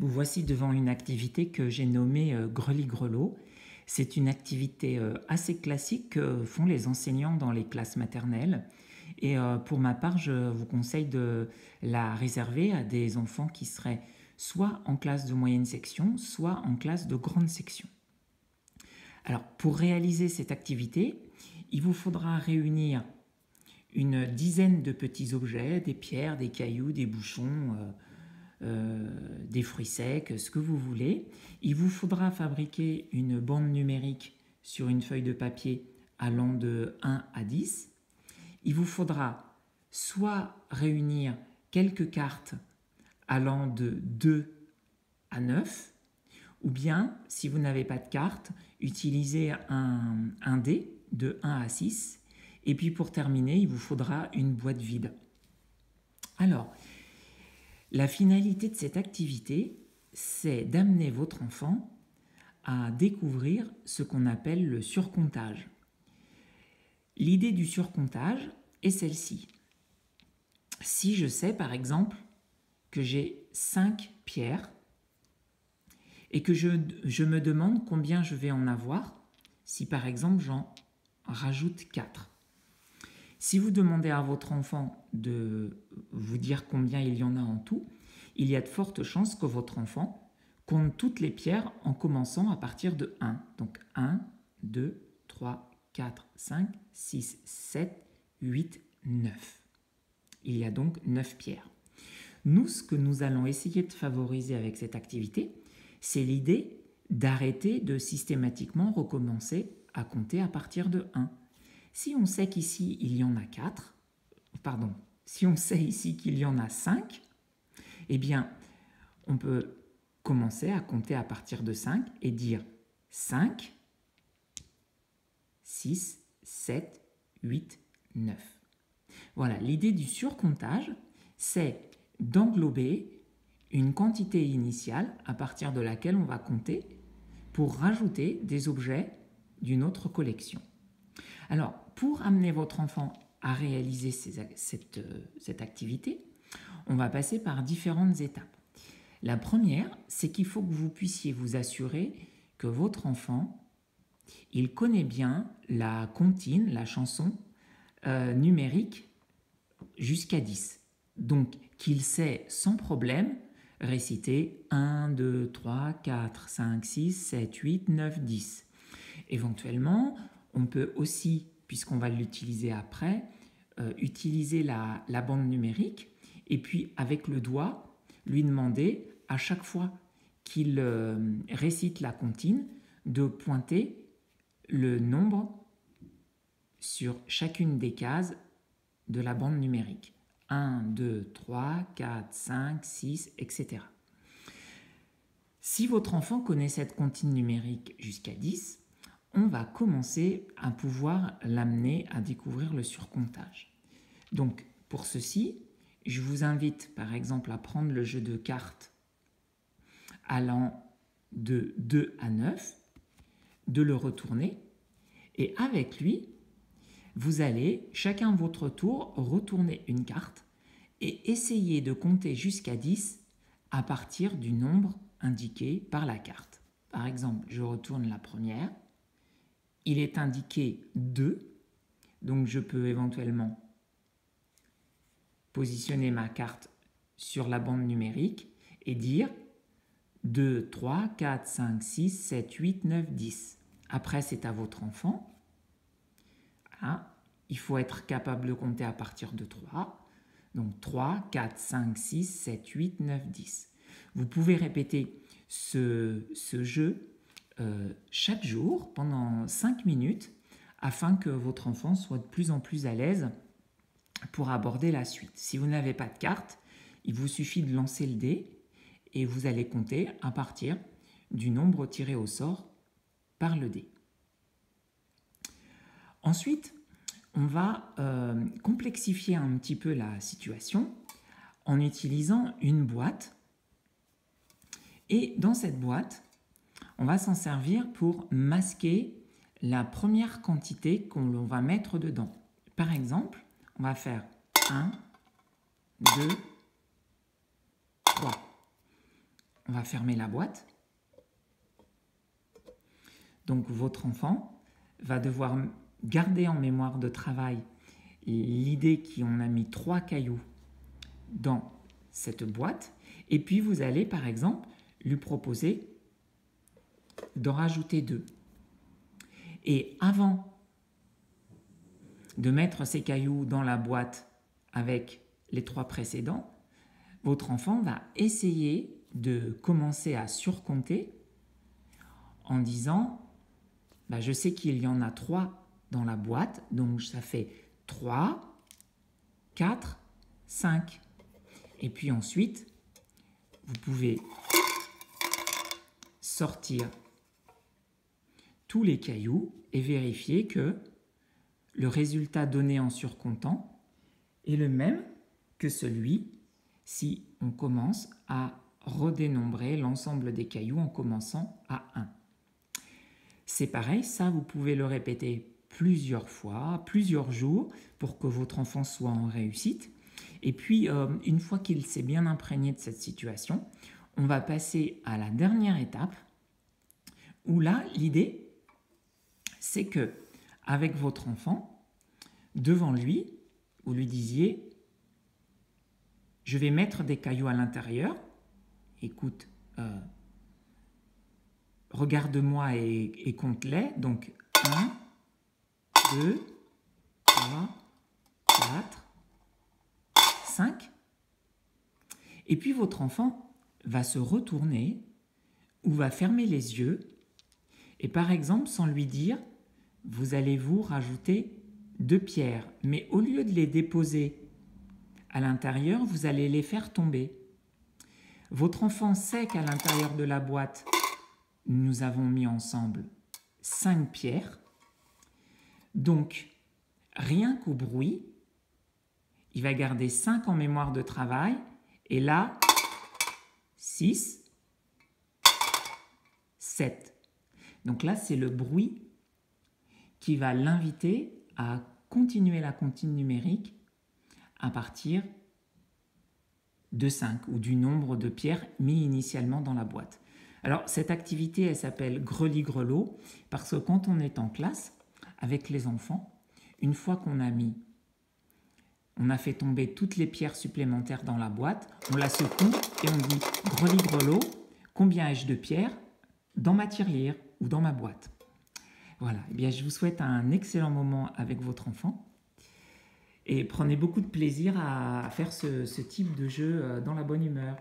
Vous voici devant une activité que j'ai nommée Greli-Grelot. C'est une activité assez classique que font les enseignants dans les classes maternelles. Et pour ma part, je vous conseille de la réserver à des enfants qui seraient soit en classe de moyenne section, soit en classe de grande section. Alors, pour réaliser cette activité, il vous faudra réunir une dizaine de petits objets, des pierres, des cailloux, des bouchons, des fruits secs, ce que vous voulez. Il vous faudra fabriquer une bande numérique sur une feuille de papier allant de 1 à 10. Il vous faudra soit réunir quelques cartes allant de 2 à 9, ou bien, si vous n'avez pas de carte, utiliser un dé de 1 à 6. Et puis pour terminer, il vous faudra une boîte vide. Alors, la finalité de cette activité, c'est d'amener votre enfant à découvrir ce qu'on appelle le surcomptage. L'idée du surcomptage est celle-ci. Si je sais par exemple que j'ai 5 pierres et que je me demande combien je vais en avoir, si par exemple j'en rajoute 4. Si vous demandez à votre enfant de vous dire combien il y en a en tout, il y a de fortes chances que votre enfant compte toutes les pierres en commençant à partir de 1. Donc 1, 2, 3, 4, 5, 6, 7, 8, 9. Il y a donc 9 pierres. Nous, ce que nous allons essayer de favoriser avec cette activité, c'est l'idée d'arrêter de systématiquement recommencer à compter à partir de 1. Si on sait qu'ici il y en a 4, si on sait ici qu'il y en a 5, eh bien, on peut commencer à compter à partir de 5 et dire 5, 6, 7, 8, 9. Voilà, l'idée du surcomptage, c'est d'englober une quantité initiale à partir de laquelle on va compter pour rajouter des objets d'une autre collection. Alors, pour amener votre enfant à réaliser cette activité, on va passer par différentes étapes. La première, c'est qu'il faut que vous puissiez vous assurer que votre enfant, il connaît bien la comptine, la chanson numérique jusqu'à 10. Donc, qu'il sait sans problème réciter 1, 2, 3, 4, 5, 6, 7, 8, 9, 10. Éventuellement, on peut aussi, puisqu'on va l'utiliser après, utiliser la bande numérique et puis avec le doigt, lui demander à chaque fois qu'il récite la comptine de pointer le nombre sur chacune des cases de la bande numérique. 1, 2, 3, 4, 5, 6, etc. Si votre enfant connaît cette comptine numérique jusqu'à 10, on va commencer à pouvoir l'amener à découvrir le surcomptage. Donc, pour ceci, je vous invite par exemple à prendre le jeu de cartes allant de 2 à 9, de le retourner, et avec lui, vous allez, chacun votre tour, retourner une carte et essayer de compter jusqu'à 10 à partir du nombre indiqué par la carte. Par exemple, je retourne la première, il est indiqué 2, donc je peux éventuellement positionner ma carte sur la bande numérique et dire 2, 3, 4, 5, 6, 7, 8, 9, 10. Après, c'est à votre enfant. Voilà. Il faut être capable de compter à partir de 3. Donc 3, 4, 5, 6, 7, 8, 9, 10. Vous pouvez répéter ce jeu chaque jour pendant 5 minutes afin que votre enfant soit de plus en plus à l'aise pour aborder la suite. Si vous n'avez pas de carte, il vous suffit de lancer le dé et vous allez compter à partir du nombre tiré au sort par le dé. Ensuite, on va complexifier un petit peu la situation en utilisant une boîte. Et dans cette boîte, on va s'en servir pour masquer la première quantité qu'on va mettre dedans. Par exemple, on va faire 1, 2, 3. on va fermer la boîte. Donc votre enfant va devoir garder en mémoire de travail l'idée qu'on a mis 3 cailloux dans cette boîte. Et puis vous allez par exemple lui proposer d'en rajouter 2. Et avant de mettre ces cailloux dans la boîte avec les 3 précédents, votre enfant va essayer de commencer à surcompter en disant je sais qu'il y en a 3 dans la boîte, donc ça fait 3, 4, 5. Et puis ensuite, vous pouvez sortir tous les cailloux et vérifier que le résultat donné en surcomptant est le même que celui si on commence à redénombrer l'ensemble des cailloux en commençant à 1. C'est pareil, ça vous pouvez le répéter plusieurs fois, plusieurs jours pour que votre enfant soit en réussite. Et puis, une fois qu'il s'est bien imprégné de cette situation, on va passer à la dernière étape où là, l'idée, c'est que avec votre enfant, devant lui, vous lui disiez « Je vais mettre des cailloux à l'intérieur. Écoute, regarde-moi et compte-les. Donc, 1, 2, 3, 4, 5. Et puis votre enfant va se retourner ou va fermer les yeux et par exemple, sans lui dire, vous allez vous rajouter 2 pierres. Mais au lieu de les déposer à l'intérieur, vous allez les faire tomber. Votre enfant sait qu'à l'intérieur de la boîte, nous avons mis ensemble 5 pierres. Donc, rien qu'au bruit, il va garder 5 en mémoire de travail. Et là, 6, 7. Donc là, c'est le bruit qui va l'inviter à continuer la comptine numérique à partir de 5 ou du nombre de pierres mis initialement dans la boîte. Alors, cette activité, elle s'appelle Greli-Grelot parce que quand on est en classe avec les enfants, une fois qu'on a fait tomber toutes les pierres supplémentaires dans la boîte, on la secoue et on dit « Greli-Grelot, combien ai-je de pierres dans ma tirelire ou dans ma boîte ?» Voilà, eh bien, je vous souhaite un excellent moment avec votre enfant et prenez beaucoup de plaisir à faire ce type de jeu dans la bonne humeur.